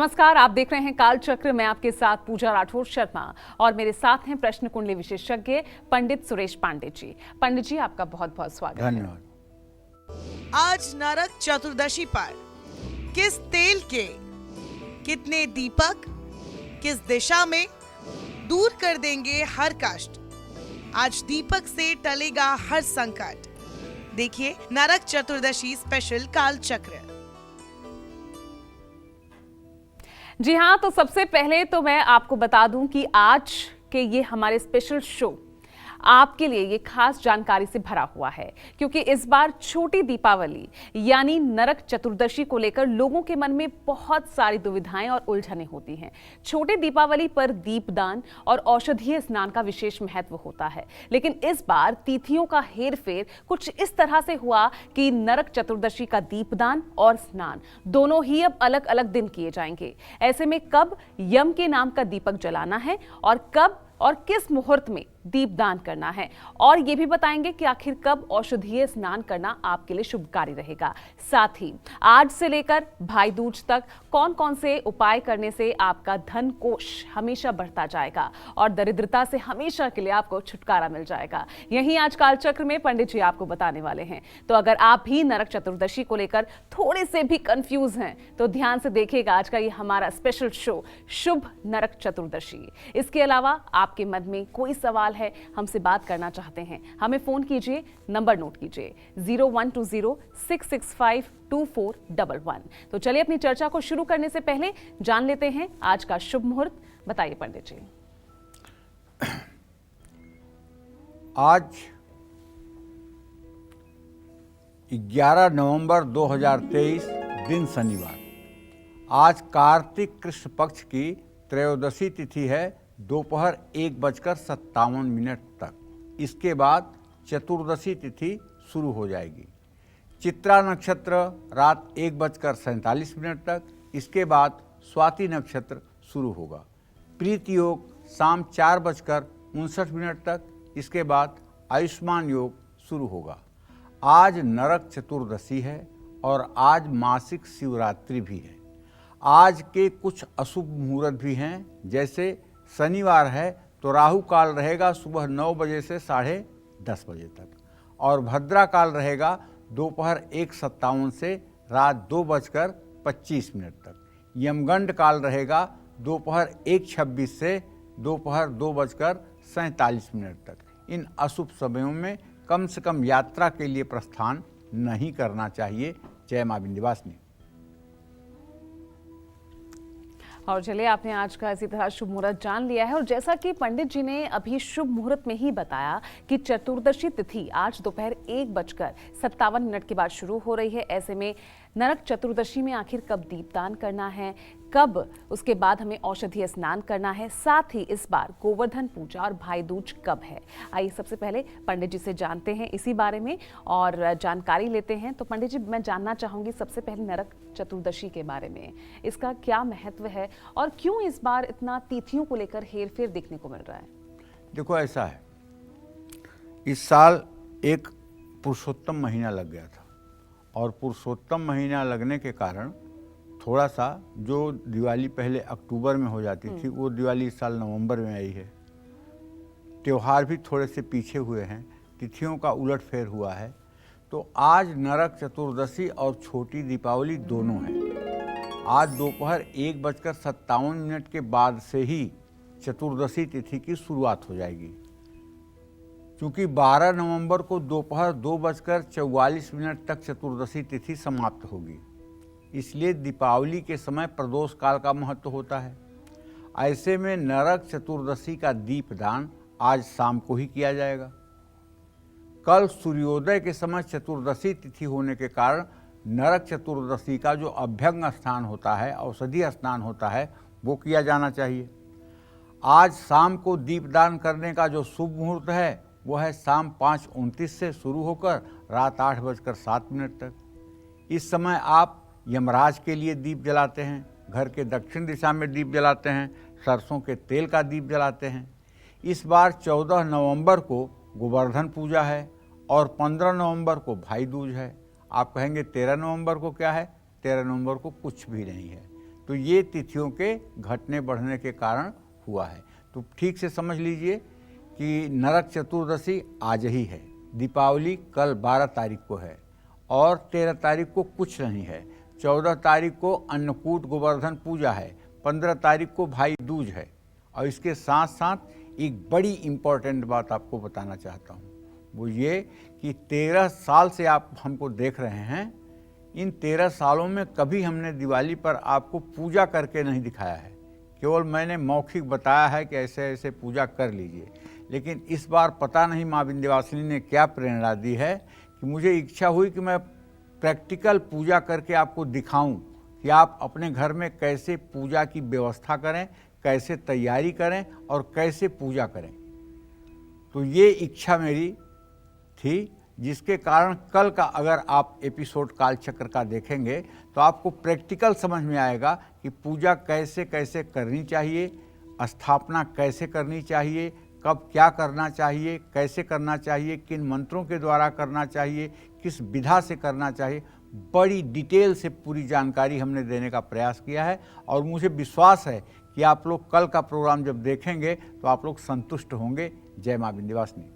नमस्कार, आप देख रहे हैं काल चक्र। मैं आपके साथ पूजा राठौर शर्मा और मेरे साथ हैं प्रश्न कुंडली विशेषज्ञ पंडित सुरेश पांडे जी। पंडित जी, आपका बहुत बहुत स्वागत है। धन्यवाद। आज नरक चतुर्दशी पर किस तेल के कितने दीपक किस दिशा में दूर कर देंगे हर कष्ट। आज दीपक से टलेगा हर संकट। देखिए नरक चतुर्दशी स्पेशल काल चक्र। जी हाँ, तो सबसे पहले तो मैं आपको बता दूं कि आज के ये हमारे स्पेशल शो आपके लिए ये खास जानकारी से भरा हुआ है, क्योंकि इस बार छोटी दीपावली यानी नरक चतुर्दशी को लेकर लोगों के मन में बहुत सारी दुविधाएं और उलझनें होती हैं। छोटी दीपावली पर दीपदान और औषधीय स्नान का विशेष महत्व होता है, लेकिन इस बार तिथियों का हेरफेर कुछ इस तरह से हुआ कि नरक चतुर्दशी का दीपदान और स्नान दोनों ही अब अलग अलग दिन किए जाएंगे। ऐसे में कब यम के नाम का दीपक जलाना है और कब और किस मुहूर्त में दीपदान करना है, और ये भी बताएंगे कि आखिर कब औषधीय स्नान करना आपके लिए शुभकारी रहेगा। साथ ही आज से लेकर भाई दूज तक कौन कौन से उपाय करने से आपका धन कोष हमेशा बढ़ता जाएगा और दरिद्रता से हमेशा के लिए आपको छुटकारा मिल जाएगा, यही आज काल चक्र में पंडित जी आपको बताने वाले हैं। तो अगर आप भी नरक चतुर्दशी को लेकर थोड़े से भी कंफ्यूज हैं तो ध्यान से देखिएगा आज का ये हमारा स्पेशल शो शुभ नरक चतुर्दशी। इसके अलावा आपके मन में कोई सवाल है, हमसे बात करना चाहते हैं, हमें फोन कीजिए, नंबर नोट कीजिए 0120-665-2411। तो चलिए अपनी चर्चा को शुरू करने से पहले जान लेते हैं आज का शुभ मुहूर्त। बताइए पंडित जी। आज 11 नवंबर 2023 दिन शनिवार। आज कार्तिक कृष्ण पक्ष की त्रयोदशी तिथि है दोपहर 1:57 तक। इसके बाद चतुर्दशी तिथि शुरू हो जाएगी। चित्रा नक्षत्र रात 1:47 तक। इसके बाद स्वाति नक्षत्र शुरू होगा। प्रीति योग शाम 4:59 तक। इसके बाद आयुष्मान योग शुरू होगा। आज नरक चतुर्दशी है और आज मासिक शिवरात्रि भी है। आज के कुछ अशुभ मुहूर्त भी हैं, जैसे शनिवार है तो राहु काल रहेगा सुबह 9 बजे से 10:30 बजे तक, और भद्रा काल रहेगा दोपहर 1:57 से रात 2:25 तक। यमगंड काल रहेगा दोपहर 1:26 से दोपहर 2:47 तक। इन अशुभ समयों में कम से कम यात्रा के लिए प्रस्थान नहीं करना चाहिए। जय मां विंध्यवासिनी। और चलिए, आपने आज का इसी तरह शुभ मुहूर्त जान लिया है, और जैसा कि पंडित जी ने अभी शुभ मुहूर्त में ही बताया कि चतुर्दशी तिथि आज दोपहर 1:57 के बाद शुरू हो रही है। ऐसे में नरक चतुर्दशी में आखिर कब दीपदान करना है, कब उसके बाद हमें औषधीय स्नान करना है, साथ ही इस बार गोवर्धन पूजा और भाई दूज कब है। आइए सबसे पहले पंडित जी से जानते हैं इसी बारे में और जानकारी लेते हैं। तो पंडित जी, मैं जानना चाहूंगी सबसे पहले नरक चतुर्दशी के बारे में, इसका क्या महत्व है और क्यों इस बार इतना तिथियों को लेकर हेरफेर देखने को मिल रहा है। देखो, ऐसा है, इस साल एक पुरुषोत्तम महीना लग गया था, और पुरुषोत्तम महीना लगने के कारण थोड़ा सा जो दिवाली पहले अक्टूबर में हो जाती थी, वो दिवाली इस साल नवंबर में आई है। त्योहार भी थोड़े से पीछे हुए हैं, तिथियों का उलटफेर हुआ है। तो आज नरक चतुर्दशी और छोटी दीपावली दोनों हैं। आज दोपहर 1:57 के बाद से ही चतुर्दशी तिथि की शुरुआत हो जाएगी, क्योंकि 12 नवंबर को दोपहर 2:44 तक चतुर्दशी तिथि समाप्त होगी। इसलिए दीपावली के समय प्रदोष काल का महत्व होता है। ऐसे में नरक चतुर्दशी का दीपदान आज शाम को ही किया जाएगा। कल सूर्योदय के समय चतुर्दशी तिथि होने के कारण नरक चतुर्दशी का जो अभ्यंग स्नान होता है, औषधीय स्नान होता है, वो किया जाना चाहिए। आज शाम को दीपदान करने का जो शुभ मुहूर्त है वो है शाम 5:29 से शुरू होकर रात 8:07 तक। इस समय आप यमराज के लिए दीप जलाते हैं, घर के दक्षिण दिशा में दीप जलाते हैं, सरसों के तेल का दीप जलाते हैं। इस बार 14 नवंबर को गोवर्धन पूजा है और 15 नवंबर को भाई दूज है। आप कहेंगे 13 नवंबर को क्या है? 13 नवंबर को कुछ भी नहीं है। तो ये तिथियों के घटने बढ़ने के कारण हुआ है। तो ठीक से समझ लीजिए कि नरक चतुर्दशी आज ही है, दीपावली कल 12 तारीख को है और 13 तारीख को कुछ नहीं है, 14 तारीख को अन्नकूट गोवर्धन पूजा है, 15 तारीख को भाई दूज है। और इसके साथ साथ एक बड़ी इम्पोर्टेंट बात आपको बताना चाहता हूँ, वो ये कि 13 साल से आप हमको देख रहे हैं, इन 13 सालों में कभी हमने दिवाली पर आपको पूजा करके नहीं दिखाया है, केवल मैंने मौखिक बताया है कि ऐसे ऐसे पूजा कर लीजिए। लेकिन इस बार पता नहीं माँ विंध्यवासिनी ने क्या प्रेरणा दी है कि मुझे इच्छा हुई कि मैं प्रैक्टिकल पूजा करके आपको दिखाऊं कि आप अपने घर में कैसे पूजा की व्यवस्था करें, कैसे तैयारी करें और कैसे पूजा करें। तो ये इच्छा मेरी थी, जिसके कारण कल का अगर आप एपिसोड कालचक्र का देखेंगे तो आपको प्रैक्टिकल समझ में आएगा कि पूजा कैसे कैसे करनी चाहिए, स्थापना कैसे करनी चाहिए, कब क्या करना चाहिए, कैसे करना चाहिए, किन मंत्रों के द्वारा करना चाहिए, किस विधा से करना चाहिए। बड़ी डिटेल से पूरी जानकारी हमने देने का प्रयास किया है और मुझे विश्वास है कि आप लोग कल का प्रोग्राम जब देखेंगे तो आप लोग संतुष्ट होंगे। जय माँ विंध्यवासिनी।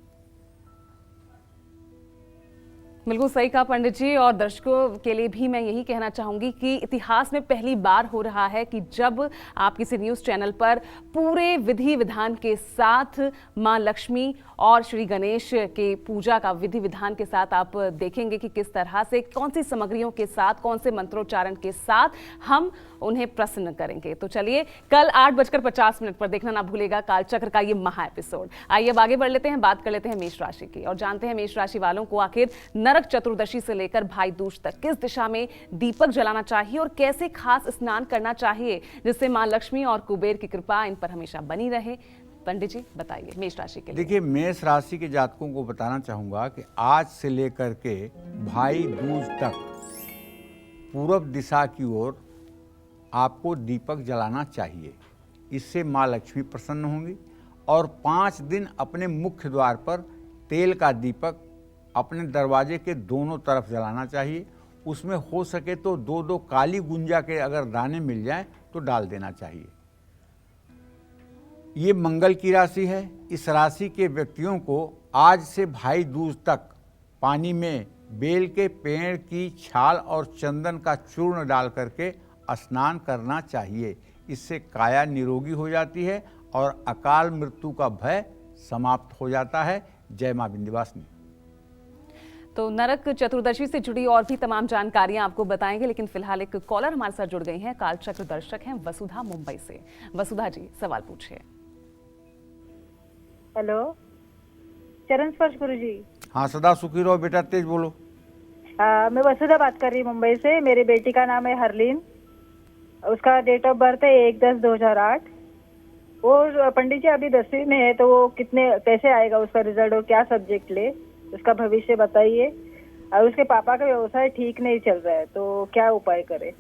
बिल्कुल सही कहा पंडित जी, और दर्शकों के लिए भी मैं यही कहना चाहूंगी कि इतिहास में पहली बार हो रहा है कि जब आप किसी न्यूज़ चैनल पर पूरे विधि विधान के साथ मां लक्ष्मी और श्री गणेश के पूजा का विधि विधान के साथ आप देखेंगे कि किस तरह से कौन सी सामग्रियों के साथ, कौन से मंत्रोच्चारण के साथ हम उन्हें प्रसन्न करेंगे। तो चलिए कल 8:50 पर देखना ना भूलेगा कालचक्र का ये महा एपिसोड। आइए अब आगे बढ़ लेते हैं, बात कर लेते हैं मेष राशि की और जानते हैं मेष राशि वालों को आखिर नरक चतुर्दशी से लेकर भाई दूज तक किस दिशा में दीपक जलाना चाहिए और कैसे खास स्नान करना चाहिए जिससे मां लक्ष्मी और कुबेर की कृपा इन पर हमेशा बनी रहे। पंडित जी बताइए मेष राशि के लिए। देखिए, मेष राशि के जातकों को बताना चाहूंगा कि आज से लेकर के भाई दूज तक पूरब दिशा की ओर आपको दीपक जलाना चाहिए। इससे माँ लक्ष्मी प्रसन्न होंगी और 5 दिन अपने मुख्य द्वार पर तेल का दीपक अपने दरवाजे के दोनों तरफ जलाना चाहिए। उसमें हो सके तो 2-2 काली गुंजा के अगर दाने मिल जाएं तो डाल देना चाहिए। ये मंगल की राशि है। इस राशि के व्यक्तियों को आज से भाई दूज तक पानी में बेल के पेड़ की छाल और चंदन का चूर्ण डाल करके स्नान करना चाहिए। इससे काया निरोगी हो जाती है और अकाल मृत्यु का भय समाप्त हो जाता है। जय मां विंध्यवासिनी। तो नरक चतुर्दशी से जुड़ी और भी तमाम जानकारियां आपको बताएंगे, लेकिन फिलहाल एक कॉलर हमारे साथ जुड़ गई हैं। कालचक्र दर्शक हैं वसुधा मुंबई से। वसुधा जी सवाल पूछिए। हेलो, चरण स्पर्श गुरु जी। हाँ, सदा सुखी रहो बेटा, तेज बोलो। मैं वसुधा बात कर रही हूँ मुंबई से। मेरी बेटी का नाम है हरलीन, उसका डेट ऑफ बर्थ है 1/10/2008। वो पंडित जी अभी 10वीं में है, तो वो कैसे आएगा उसका रिजल्ट और क्या सब्जेक्ट ले, उसका भविष्य बताइए। और उसके पापा का व्यवसाय ठीक नहीं चल रहा है, तो क्या उपाय करे।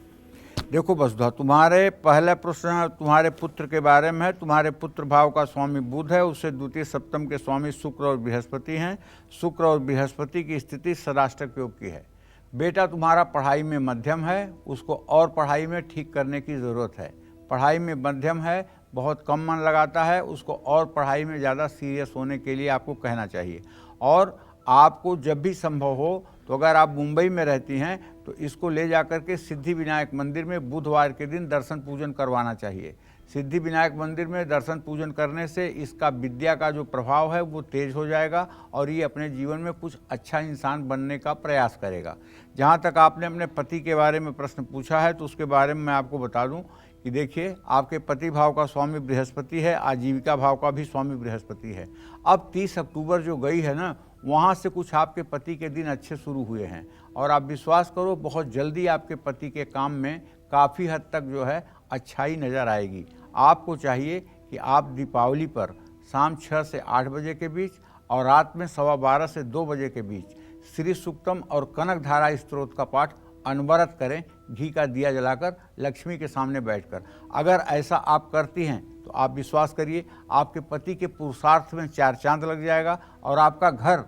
देखो वसुधा, तुम्हारे पहला प्रश्न तुम्हारे पुत्र के बारे में है। तुम्हारे पुत्र भाव का स्वामी बुध है, उससे द्वितीय सप्तम के स्वामी शुक्र और बृहस्पति हैं। शुक्र और बृहस्पति की स्थिति सदाष्टक योग की है। बेटा तुम्हारा पढ़ाई में मध्यम है, उसको और पढ़ाई में ठीक करने की ज़रूरत है। पढ़ाई में मध्यम है, बहुत कम मन लगाता है, उसको और पढ़ाई में ज़्यादा सीरियस होने के लिए आपको कहना चाहिए। और आपको जब भी संभव हो तो अगर आप मुंबई में रहती हैं तो इसको ले जाकर के सिद्धि विनायक मंदिर में बुधवार के दिन दर्शन पूजन करवाना चाहिए। सिद्धि विनायक मंदिर में दर्शन पूजन करने से इसका विद्या का जो प्रभाव है वो तेज हो जाएगा और ये अपने जीवन में कुछ अच्छा इंसान बनने का प्रयास करेगा। जहाँ तक आपने अपने पति के बारे में प्रश्न पूछा है तो उसके बारे में मैं आपको बता दूं कि देखिए, आपके पति भाव का स्वामी बृहस्पति है, आजीविका भाव का भी स्वामी बृहस्पति है। अब 30 अक्टूबर जो गई है ना, वहाँ से कुछ आपके पति के दिन अच्छे शुरू हुए हैं और आप विश्वास करो बहुत जल्दी आपके पति के काम में काफ़ी हद तक जो है अच्छाई नज़र आएगी। आपको चाहिए कि आप दीपावली पर शाम 6 से 8 बजे के बीच और रात में 12:15 से 2 बजे के बीच श्री सूक्तम और कनक धारा स्त्रोत का पाठ अनवरत करें, घी का दिया जलाकर लक्ष्मी के सामने बैठकर। अगर ऐसा आप करती हैं तो आप विश्वास करिए आपके पति के पुरुषार्थ में 4 चांद लग जाएगा और आपका घर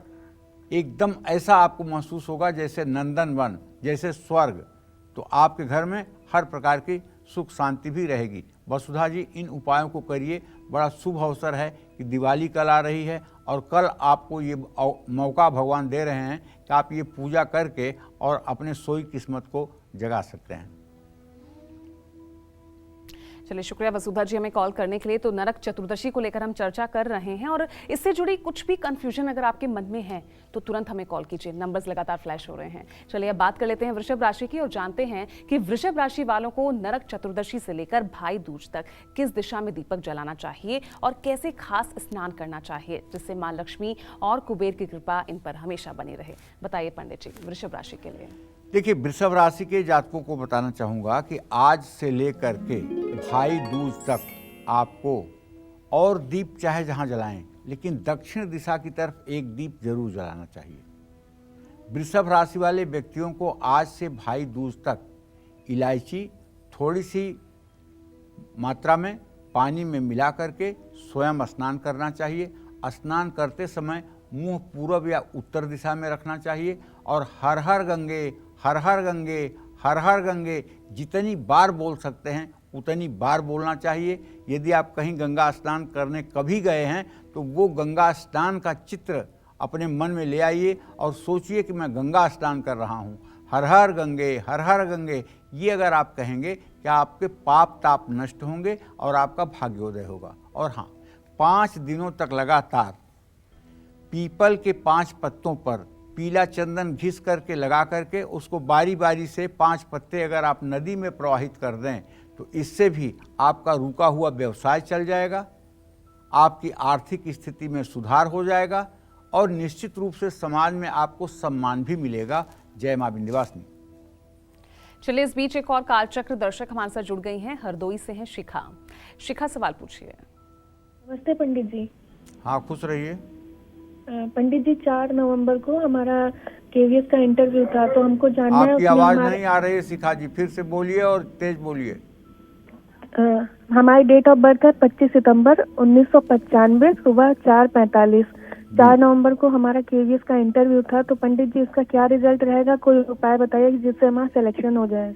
एकदम ऐसा आपको महसूस होगा जैसे नंदन वन, जैसे स्वर्ग। तो आपके घर में हर प्रकार की सुख शांति भी रहेगी। वसुधा जी, इन उपायों को करिए, बड़ा शुभ अवसर है कि दिवाली कल आ रही है और कल आपको ये मौका भगवान दे रहे हैं कि आप ये पूजा करके और अपने सोई किस्मत को जगा सकते हैं। चलिए, शुक्रिया वसुधा जी हमें कॉल करने के लिए। तो नरक चतुर्दशी को लेकर हम चर्चा कर रहे हैं और इससे जुड़ी कुछ भी कंफ्यूजन अगर आपके मन में है तो तुरंत हमें कॉल कीजिए, नंबर्स लगातार फ्लैश हो रहे हैं। चलिए अब बात कर लेते हैं वृषभ राशि की और जानते हैं कि वृषभ राशि वालों को नरक चतुर्दशी से लेकर भाई दूज तक किस दिशा में दीपक जलाना चाहिए और कैसे खास स्नान करना चाहिए जिससे मां लक्ष्मी और कुबेर की कृपा इन पर हमेशा बनी रहे। बताइए पंडित जी, वृषभ राशि के लिए। देखिए, वृषभ राशि के जातकों को बताना चाहूँगा कि आज से लेकर के भाई दूज तक आपको और दीप चाहे जहाँ जलाएं, लेकिन दक्षिण दिशा की तरफ एक दीप जरूर जलाना चाहिए। वृषभ राशि वाले व्यक्तियों को आज से भाई दूज तक इलायची थोड़ी सी मात्रा में पानी में मिला करके स्वयं स्नान करना चाहिए। स्नान करते समय मुंह पूर्व या उत्तर दिशा में रखना चाहिए और हर हर गंगे, हर हर गंगे, हर हर गंगे जितनी बार बोल सकते हैं उतनी बार बोलना चाहिए। यदि आप कहीं गंगा स्नान करने कभी गए हैं तो वो गंगा स्नान का चित्र अपने मन में ले आइए और सोचिए कि मैं गंगा स्नान कर रहा हूँ। हर हर गंगे, हर हर गंगे, ये अगर आप कहेंगे कि आपके पाप ताप नष्ट होंगे और आपका भाग्योदय होगा। और हाँ, 5 दिनों तक लगातार पीपल के 5 पत्तों पर पीला चंदन घिस करके लगा करके उसको बारी बारी से 5 पत्ते अगर आप नदी में प्रवाहित कर दें तो इससे भी आपका रुका हुआ व्यवसाय चल जाएगा, आपकी आर्थिक स्थिति में सुधार हो जाएगा और निश्चित रूप से समाज में आपको सम्मान भी मिलेगा। जय मां विंध्यवासिनी। चलिए, इस बीच एक और कालचक्र दर्शक हमारे साथ जुड़ गई हैं, हरदोई से हैं शिखा। शिखा, सवाल पूछिए। नमस्ते पंडित जी। हाँ, खुश रहिए। पंडित जी, 4 नवंबर को हमारा केवीएस का इंटरव्यू था, तो हमको जानना है। आपकी आवाज नहीं आ रही है शिखा जी, फिर से बोलिए और तेज बोलिए। हमारी डेट ऑफ बर्थ है 25 सितंबर 1995, सुबह 4:45। 4 नवंबर को हमारा केवीएस का इंटरव्यू था, तो पंडित जी इसका क्या रिजल्ट रहेगा? कोई उपाय बताइए जिससे हमारा सिलेक्शन हो जाए।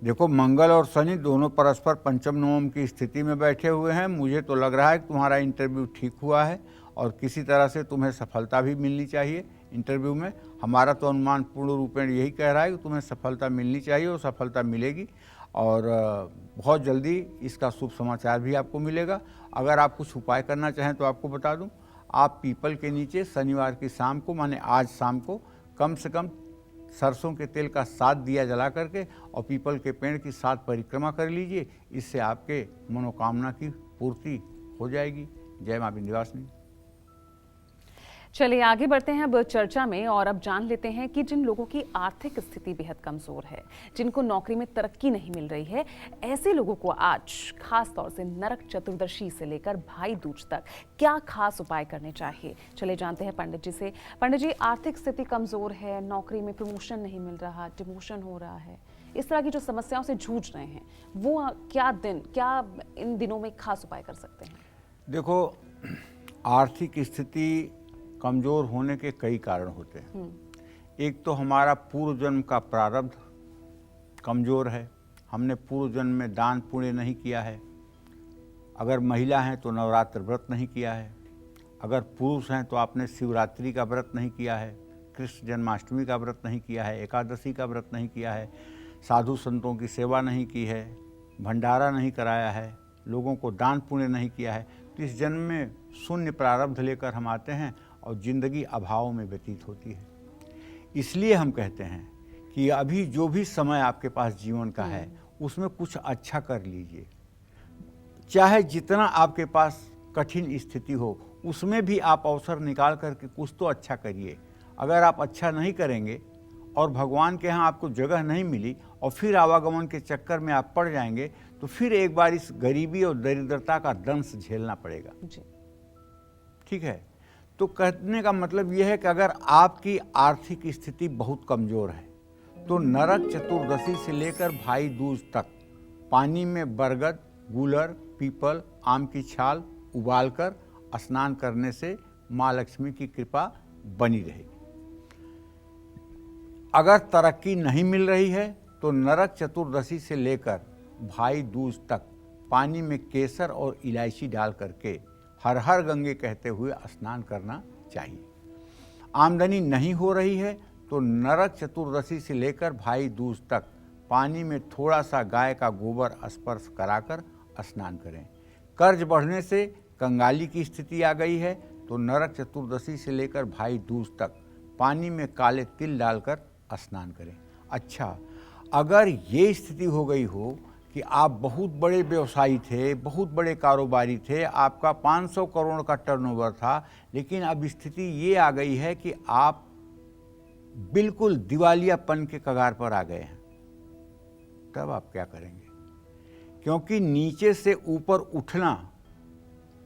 देखो, मंगल और शनि दोनों परस्पर पंचम नवम की स्थिति में बैठे हुए हैं। मुझे तो लग रहा है कि तुम्हारा इंटरव्यू ठीक हुआ है और किसी तरह से तुम्हें सफलता भी मिलनी चाहिए इंटरव्यू में। हमारा तो अनुमान पूर्ण रूपेण यही कह रहा है कि तुम्हें सफलता मिलनी चाहिए और सफलता मिलेगी और बहुत जल्दी इसका शुभ समाचार भी आपको मिलेगा। अगर आप कुछ उपाय करना चाहें तो आपको बता दूं, आप पीपल के नीचे शनिवार की शाम को, माने आज शाम को, कम से कम सरसों के तेल का 7 दिया जला करके और पीपल के पेड़ की 7 परिक्रमा कर लीजिए। इससे आपके मनोकामना की पूर्ति हो जाएगी। जय मां विंध्यवासिनी। चलिए आगे बढ़ते हैं अब चर्चा में और अब जान लेते हैं कि जिन लोगों की आर्थिक स्थिति बेहद कमजोर है, जिनको नौकरी में तरक्की नहीं मिल रही है, ऐसे लोगों को आज खास तौर से नरक चतुर्दशी से लेकर भाई दूज तक क्या खास उपाय करने चाहिए। चलिए जानते हैं पंडित जी से। पंडित जी, आर्थिक स्थिति कमजोर है, नौकरी में प्रमोशन नहीं मिल रहा, डिमोशन हो रहा है, इस तरह की जो समस्याओं से जूझ रहे हैं, वो क्या इन दिनों में खास उपाय कर सकते हैं? देखो, आर्थिक स्थिति कमज़ोर होने के कई कारण होते हैं। एक तो हमारा पूर्व जन्म का प्रारब्ध कमज़ोर है, हमने पूर्व जन्म में दान पुण्य नहीं किया है। अगर महिला हैं तो नवरात्र व्रत नहीं किया है, अगर पुरुष हैं तो आपने शिवरात्रि का व्रत नहीं किया है, कृष्ण जन्माष्टमी का व्रत नहीं किया है, एकादशी का व्रत नहीं किया है, साधु संतों की सेवा नहीं की है, भंडारा नहीं कराया है, लोगों को दान पुण्य नहीं किया है। तो इस जन्म में शून्य प्रारब्ध लेकर हम आते हैं और जिंदगी अभाव में व्यतीत होती है। इसलिए हम कहते हैं कि अभी जो भी समय आपके पास जीवन का है उसमें कुछ अच्छा कर लीजिए। चाहे जितना आपके पास कठिन स्थिति हो उसमें भी आप अवसर निकाल करके कुछ तो अच्छा करिए। अगर आप अच्छा नहीं करेंगे और भगवान के यहाँ आपको जगह नहीं मिली और फिर आवागमन के चक्कर में आप पड़ जाएंगे तो फिर एक बार इस गरीबी और दरिद्रता का दंश झेलना पड़ेगा। ठीक है, तो कहने का मतलब यह है कि अगर आपकी आर्थिक स्थिति बहुत कमज़ोर है तो नरक चतुर्दशी से लेकर भाई दूज तक पानी में बरगद, गूलर, पीपल, आम की छाल उबालकर स्नान करने से माँ लक्ष्मी की कृपा बनी रहेगी। अगर तरक्की नहीं मिल रही है तो नरक चतुर्दशी से लेकर भाई दूज तक पानी में केसर और इलायची डाल करके हर हर गंगे कहते हुए स्नान करना चाहिए। आमदनी नहीं हो रही है तो नरक चतुर्दशी से लेकर भाई दूज तक पानी में थोड़ा सा गाय का गोबर स्पर्श कराकर स्नान करें। कर्ज बढ़ने से कंगाली की स्थिति आ गई है तो नरक चतुर्दशी से लेकर भाई दूज तक पानी में काले तिल डालकर स्नान करें। अच्छा, अगर ये स्थिति हो गई हो कि आप बहुत बड़े व्यवसायी थे, बहुत बड़े कारोबारी थे, आपका 500 करोड़ का टर्नओवर था, लेकिन अब स्थिति ये आ गई है कि आप बिल्कुल दिवालियापन के कगार पर आ गए हैं, तब आप क्या करेंगे? क्योंकि नीचे से ऊपर उठना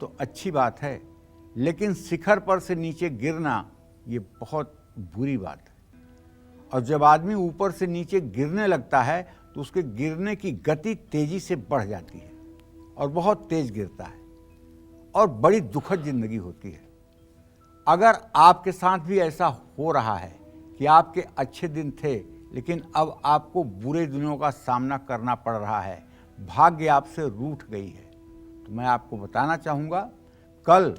तो अच्छी बात है, लेकिन शिखर पर से नीचे गिरना ये बहुत बुरी बात है। और जब आदमी ऊपर से नीचे गिरने लगता है तो उसके गिरने की गति तेजी से बढ़ जाती है और बहुत तेज गिरता है और बड़ी दुखद जिंदगी होती है। अगर आपके साथ भी ऐसा हो रहा है कि आपके अच्छे दिन थे लेकिन अब आपको बुरे दिनों का सामना करना पड़ रहा है, भाग्य आपसे रूठ गई है, तो मैं आपको बताना चाहूँगा, कल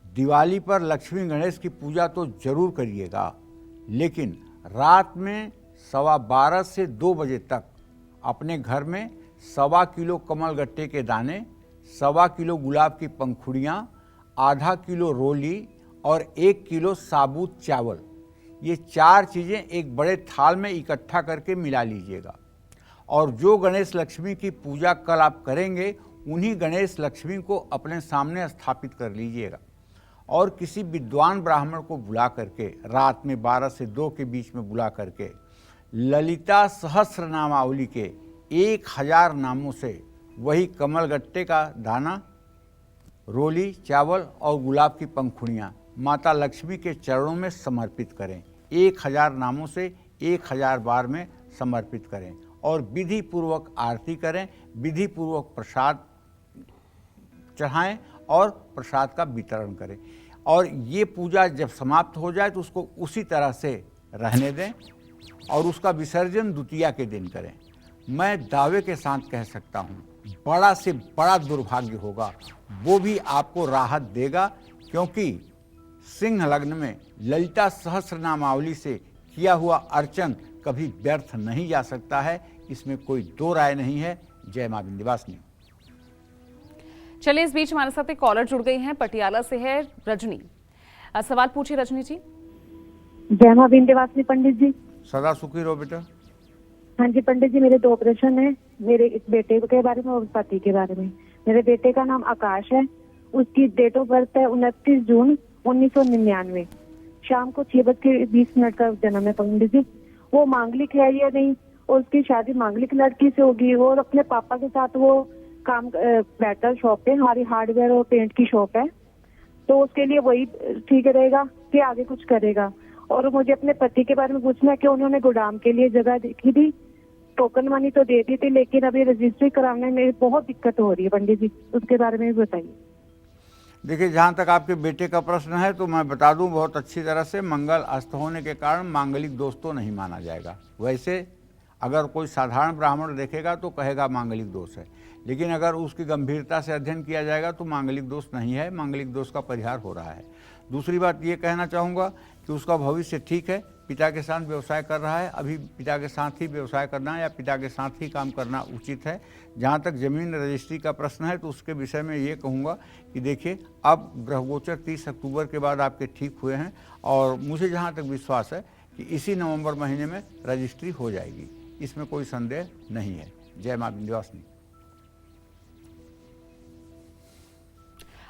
दिवाली पर लक्ष्मी गणेश की पूजा तो जरूर करिएगा, लेकिन रात में 12:15 से 2 बजे तक अपने घर में 1.25 किलो कमल गट्टे के दाने, 1.25 किलो गुलाब की पंखुड़ियाँ, आधा किलो रोली और 1 किलो साबुत चावल, ये 4 चीज़ें एक बड़े थाल में इकट्ठा करके मिला लीजिएगा। और जो गणेश लक्ष्मी की पूजा कल आप करेंगे उन्हीं गणेश लक्ष्मी को अपने सामने स्थापित कर लीजिएगा और किसी विद्वान ब्राह्मण को बुला करके रात में 12 से 2 के बीच में बुला करके ललिता सहस्र नामावली के 1000 नामों से वही कमल गट्टे का दाना, रोली, चावल और गुलाब की पंखुड़ियाँ माता लक्ष्मी के चरणों में समर्पित करें। 1000 नामों से 1000 बार में समर्पित करें और विधि पूर्वक आरती करें, विधि पूर्वक प्रसाद चढ़ाएं और प्रसाद का वितरण करें। और ये पूजा जब समाप्त हो जाए तो उसको उसी तरह से रहने दें और उसका विसर्जन द्वितीया के दिन करें। मैं दावे के साथ कह सकता हूँ, बड़ा से बड़ा दुर्भाग्य होगा वो भी आपको राहत देगा, क्योंकि सिंह लग्न में ललिता सहस्र नामावली से किया हुआ अर्चन कभी व्यर्थ नहीं जा सकता है, इसमें कोई दो राय नहीं है। जय मां विंध्यवासिनी। चलिए, इस बीच हमारे साथ एक कॉलर जुड़ गई हैं, पटियाला से है रजनी। सवाल पूछिए रजनी जी। जय मां विंध्यवासिनी पंडित जी। सदा सुखी रहो बेटा। हाँ जी पंडित जी, मेरे 2 ऑपरेशन है, मेरे एक बेटे के बारे में और पति के बारे में। मेरे बेटे का नाम आकाश है, उसकी डेट ऑफ बर्थ है 29 जून 1999, शाम को 6:20 का जन्म है पंडित जी। वो मांगलिक है या नहीं, और उसकी शादी मांगलिक लड़की से होगी और अपने पापा के साथ वो काम बैटर शॉप है, हमारी हार्डवेयर और पेंट की शॉप है, तो उसके लिए वही ठीक रहेगा कि आगे कुछ करेगा। और मुझे अपने पति के बारे में पूछना है कि उन्होंने गोदाम के लिए जगह देखी थी, टोकन मनी तो दे दी थी, लेकिन अभी रजिस्ट्री कराने में बहुत दिक्कत हो रही है पंडित जी, उसके बारे में भी बताइए। देखिए, जहाँ तक आपके बेटे का प्रश्न है तो मैं बता दूं बहुत अच्छी तरह से, मंगल अस्त होने के कारण मांगलिक दोष तो नहीं माना जाएगा। वैसे अगर कोई साधारण ब्राह्मण देखेगा तो कहेगा मांगलिक दोष है, लेकिन अगर उसकी गंभीरता से अध्ययन किया जाएगा तो मांगलिक दोष नहीं है, मांगलिक दोष का परिहार हो रहा है। दूसरी बात ये कहना चाहूँगा कि उसका भविष्य ठीक है, पिता के साथ व्यवसाय कर रहा है, अभी पिता के साथ ही व्यवसाय करना या पिता के साथ ही काम करना उचित है। जहाँ तक जमीन रजिस्ट्री का प्रश्न है तो उसके विषय में ये कहूँगा कि देखिए, अब ग्रहगोचर 30 अक्टूबर के बाद आपके ठीक हुए हैं और मुझे जहाँ तक विश्वास है कि इसी नवंबर महीने में रजिस्ट्री हो जाएगी, इसमें कोई संदेह नहीं है। जय मां विंध्यवासिनी।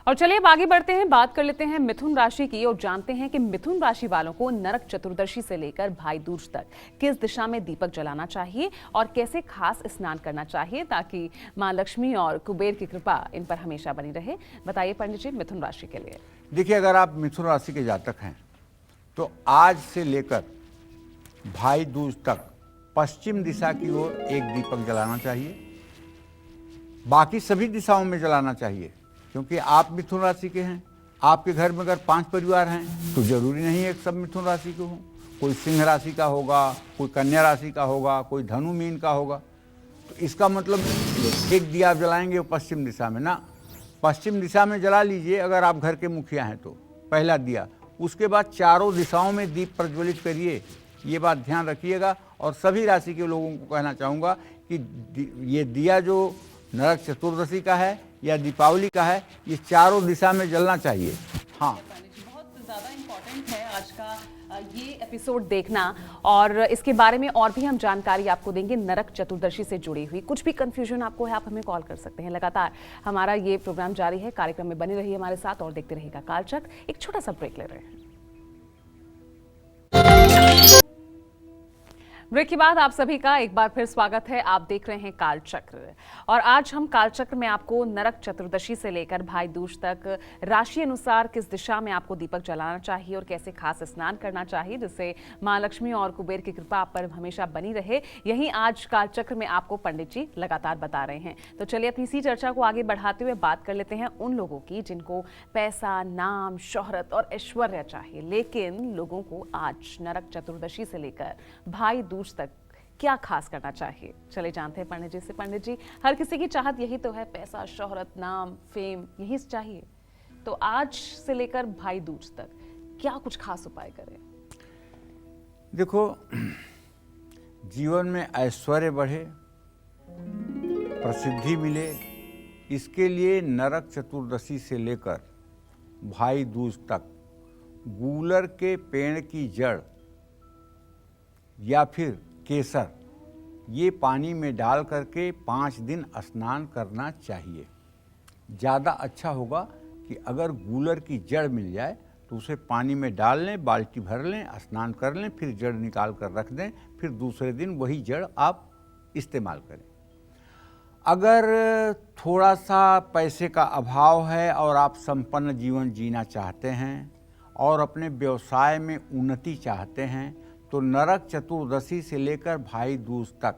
और चलिए अब आगे बढ़ते हैं, बात कर लेते हैं मिथुन राशि की और जानते हैं कि मिथुन राशि वालों को नरक चतुर्दशी से लेकर भाई दूज तक किस दिशा में दीपक जलाना चाहिए और कैसे खास स्नान करना चाहिए ताकि मां लक्ष्मी और कुबेर की कृपा इन पर हमेशा बनी रहे। बताइए पंडित जी, मिथुन राशि के लिए। देखिए, अगर आप मिथुन राशि के जातक हैं तो आज से लेकर भाई दूज तक पश्चिम दिशा की ओर एक दीपक जलाना चाहिए, बाकी सभी दिशाओं में जलाना चाहिए, क्योंकि आप मिथुन राशि के हैं। आपके घर में अगर 5 परिवार हैं तो जरूरी नहीं है कि सब मिथुन राशि के हों, कोई सिंह राशि का होगा, कोई कन्या राशि का होगा, कोई धनु मीन का होगा। तो इसका मतलब एक दिया आप जलाएंगे वो पश्चिम दिशा में ना, पश्चिम दिशा में जला लीजिए अगर आप घर के मुखिया हैं तो पहला दिया। उसके बाद चारों दिशाओं में दीप प्रज्वलित करिए, ये बात ध्यान रखिएगा। और सभी राशि के लोगों को कहना चाहूँगा कि ये दिया जो नरक चतुर्दशी का है या दीपावली का है, ये चारों दिशा में जलना चाहिए। हाँ, बहुत ज़्यादा इम्पोर्टेंट है आज का ये एपिसोड देखना, और इसके बारे में और भी हम जानकारी आपको देंगे नरक चतुर्दशी से जुड़ी हुई। कुछ भी कंफ्यूजन आपको है, आप हमें कॉल कर सकते हैं। लगातार हमारा ये प्रोग्राम जारी है, कार्यक्रम में बने रहिए हमारे साथ और देखते रहिएगा कालचक्र। एक छोटा सा ब्रेक ले रहे हैं। ब्रेक के बाद आप सभी का एक बार फिर स्वागत है। आप देख रहे हैं कालचक्र, और आज हम कालचक्र में आपको नरक चतुर्दशी से लेकर भाई दूज तक राशि अनुसार किस दिशा में आपको दीपक जलाना चाहिए और कैसे खास स्नान करना चाहिए जिससे मां लक्ष्मी और कुबेर की कृपा आप पर हमेशा बनी रहे, यही आज कालचक्र में आपको पंडित जी लगातार बता रहे हैं। तो चलिए अपनी इसी चर्चा को आगे बढ़ाते हुए बात कर लेते हैं उन लोगों की जिनको पैसा, नाम, शोहरत और ऐश्वर्य चाहिए, लेकिन लोगों को आज नरक चतुर्दशी से लेकर भाई दूज तक क्या खास करना चाहिए। चले जानते हैं पंडित जी से। पंडित जी, हर किसी की चाहत यही तो है, पैसा, शोहरत, नाम, फेम, यही चाहिए। तो आज से लेकर भाई दूज तक क्या कुछ खास उपाय करें? देखो, जीवन में ऐश्वर्य बढ़े, प्रसिद्धि मिले, इसके लिए नरक चतुर्दशी से लेकर भाई दूज तक गूलर के पेड़ की जड़ या फिर केसर ये पानी में डाल करके 5 दिन स्नान करना चाहिए। ज़्यादा अच्छा होगा कि अगर गूलर की जड़ मिल जाए तो उसे पानी में डाल लें, बाल्टी भर लें, स्नान कर लें, फिर जड़ निकाल कर रख दें, फिर दूसरे दिन वही जड़ आप इस्तेमाल करें। अगर थोड़ा सा पैसे का अभाव है और आप संपन्न जीवन जीना चाहते हैं और अपने व्यवसाय में उन्नति चाहते हैं तो नरक चतुर्दशी से लेकर भाई दूज तक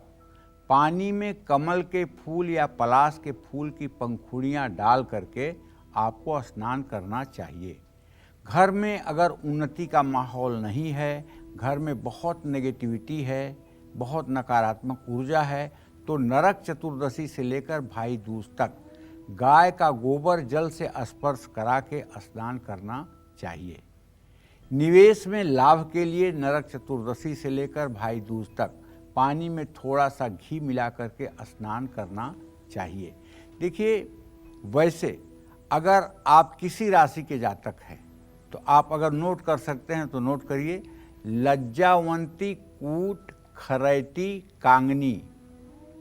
पानी में कमल के फूल या पलाश के फूल की पंखुड़ियाँ डाल करके आपको स्नान करना चाहिए। घर में अगर उन्नति का माहौल नहीं है, घर में बहुत नेगेटिविटी है, बहुत नकारात्मक ऊर्जा है, तो नरक चतुर्दशी से लेकर भाई दूज तक गाय का गोबर जल से स्पर्श करा के स्नान करना चाहिए। निवेश में लाभ के लिए नरक चतुर्दशी से लेकर भाई दूज तक पानी में थोड़ा सा घी मिला करके स्नान करना चाहिए। देखिए, वैसे अगर आप किसी राशि के जातक हैं तो आप अगर नोट कर सकते हैं तो नोट करिए। लज्जावंती, कूट, खरैटी, कांगनी,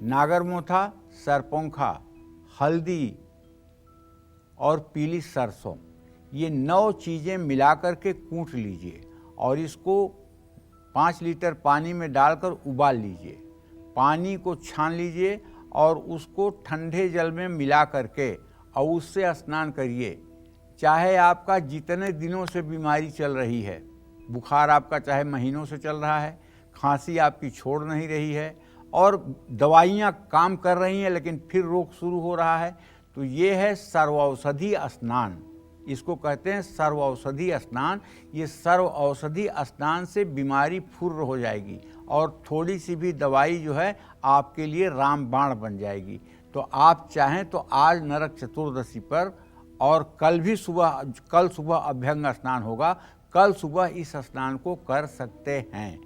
नागरमोथा, सरपोंखा, हल्दी और पीली सरसों, ये 9 चीज़ें मिलाकर के कूट लीजिए और इसको 5 लीटर पानी में डालकर उबाल लीजिए। पानी को छान लीजिए और उसको ठंडे जल में मिला करके और उससे स्नान करिए। चाहे आपका जितने दिनों से बीमारी चल रही है, बुखार आपका चाहे महीनों से चल रहा है, खांसी आपकी छोड़ नहीं रही है और दवाइयाँ काम कर रही हैं लेकिन फिर रोग शुरू हो रहा है, तो ये है सर्वौषधि स्नान। इसको कहते हैं सर्व औषधि स्नान। ये सर्व औषधि स्नान से बीमारी फुर्र हो जाएगी और थोड़ी सी भी दवाई जो है आपके लिए रामबाण बन जाएगी। तो आप चाहें तो आज नरक चतुर्दशी पर और कल सुबह अभ्यंग स्नान होगा, कल सुबह इस स्नान को कर सकते हैं।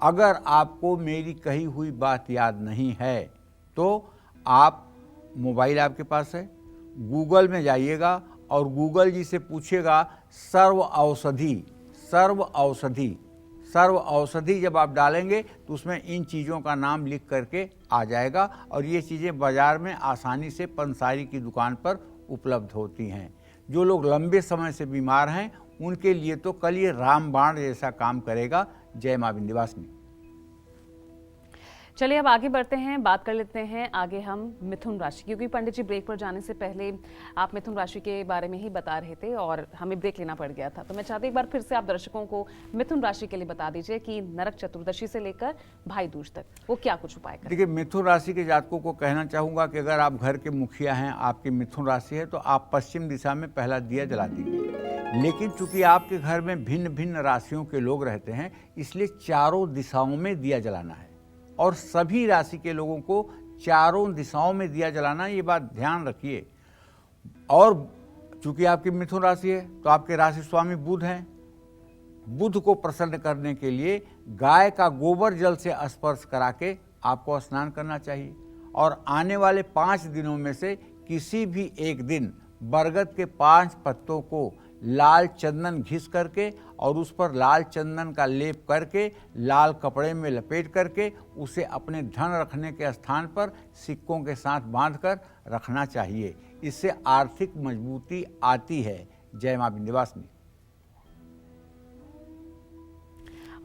अगर आपको मेरी कही हुई बात याद नहीं है तो आप, मोबाइल आपके पास है, गूगल में जाइएगा और गूगल जी से पूछिएगा सर्व औषधि जब आप डालेंगे तो उसमें इन चीज़ों का नाम लिख करके आ जाएगा और ये चीज़ें बाज़ार में आसानी से पंसारी की दुकान पर उपलब्ध होती हैं। जो लोग लंबे समय से बीमार हैं उनके लिए तो कल ये रामबाण जैसा काम करेगा। जय मां विंध्यवासिनी। चलिए अब आगे बढ़ते हैं, बात कर लेते हैं आगे हम मिथुन राशि, क्योंकि पंडित जी ब्रेक पर जाने से पहले आप मिथुन राशि के बारे में ही बता रहे थे और हमें ब्रेक लेना पड़ गया था। तो मैं चाहती एक बार फिर से आप दर्शकों को मिथुन राशि के लिए बता दीजिए कि नरक चतुर्दशी से लेकर भाई दूज तक वो क्या कुछ उपाय करें। देखिए, मिथुन राशि के जातकों को कहना चाहूँगा कि अगर आप घर के मुखिया हैं, आपकी मिथुन राशि है, तो आप पश्चिम दिशा में पहला दिया जला दीजिए। लेकिन चूंकि आपके घर में भिन्न भिन्न राशियों के लोग रहते हैं, इसलिए चारों दिशाओं में दिया जलाना है और सभी राशि के लोगों को चारों दिशाओं में दिया जलाना, ये बात ध्यान रखिए। और चूंकि आपकी मिथुन राशि है तो आपके राशि स्वामी बुध हैं। बुध को प्रसन्न करने के लिए गाय का गोबर जल से स्पर्श करा के आपको स्नान करना चाहिए। और आने वाले 5 दिनों में से किसी भी एक दिन बरगद के 5 पत्तों को लाल चंदन घिस करके और उस पर लाल चंदन का लेप करके लाल कपड़े में लपेट करके उसे अपने धन रखने के स्थान पर सिक्कों के साथ बांधकर रखना चाहिए। इससे आर्थिक मजबूती आती है। जय मां विंध्यवासिनी।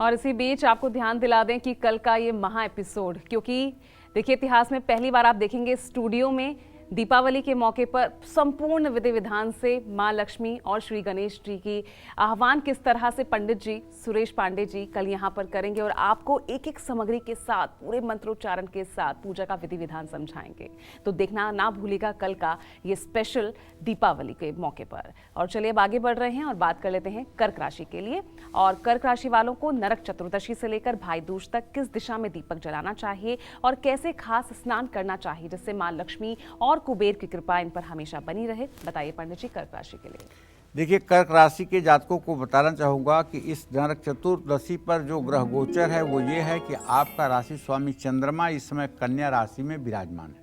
और इसी बीच आपको ध्यान दिला दें कि कल का ये महा एपिसोड, क्योंकि देखिए इतिहास में पहली बार आप देखेंगे स्टूडियो में दीपावली के मौके पर संपूर्ण विधि विधान से मां लक्ष्मी और श्री गणेश जी की आह्वान किस तरह से पंडित जी सुरेश पांडे जी कल यहां पर करेंगे और आपको एक एक सामग्री के साथ पूरे मंत्रोच्चारण के साथ पूजा का विधि विधान समझाएंगे। तो देखना ना भूलिएगा कल का ये स्पेशल दीपावली के मौके पर। और चलिए अब आगे बढ़ रहे हैं और बात कर लेते हैं कर्क राशि के लिए। और कर्क राशि वालों को नरक चतुर्दशी से लेकर भाई दूज तक किस दिशा में दीपक जलाना चाहिए और कैसे खास स्नान करना चाहिए जिससे मां लक्ष्मी और कुबेर की कृपा इन पर हमेशा बनी रहे, बताइए पंडित जी कर्क राशि के लिए। देखिए, कर्क राशि के जातकों को बताना चाहूँगा कि इस नरक चतुर्दशी पर जो ग्रह गोचर है वो ये है कि आपका राशि स्वामी चंद्रमा इस समय कन्या राशि में विराजमान है।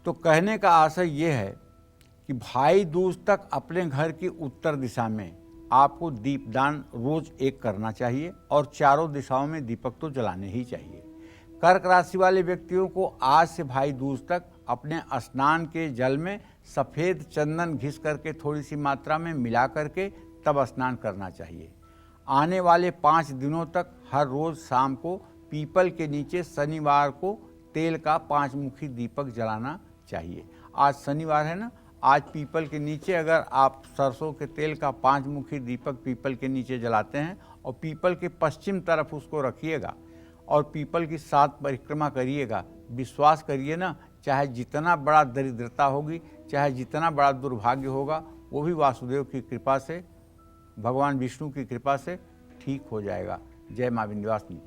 तो कहने का आशय ये है कि भाई दूज तक अपने घर की उत्तर दिशा में आपको दीपदान रोज एक करना चाहिए और चारों दिशाओं में दीपक तो जलाने ही चाहिए। कर्क राशि वाले व्यक्तियों को आज से भाई दूज तक अपने स्नान के जल में सफ़ेद चंदन घिस करके थोड़ी सी मात्रा में मिला करके तब स्नान करना चाहिए। आने वाले 5 दिनों तक हर रोज़ शाम को पीपल के नीचे शनिवार को तेल का 5 मुखी दीपक जलाना चाहिए। आज शनिवार है ना, आज पीपल के नीचे अगर आप सरसों के तेल का 5 मुखी दीपक पीपल के नीचे जलाते हैं और पीपल के पश्चिम तरफ उसको रखिएगा और पीपल की 7 परिक्रमा करिएगा, विश्वास करिए ना, चाहे जितना बड़ा दरिद्रता होगी, चाहे जितना बड़ा दुर्भाग्य होगा, वो भी वासुदेव की कृपा से, भगवान विष्णु की कृपा से ठीक हो जाएगा। जय मां विंध्यवासिनी।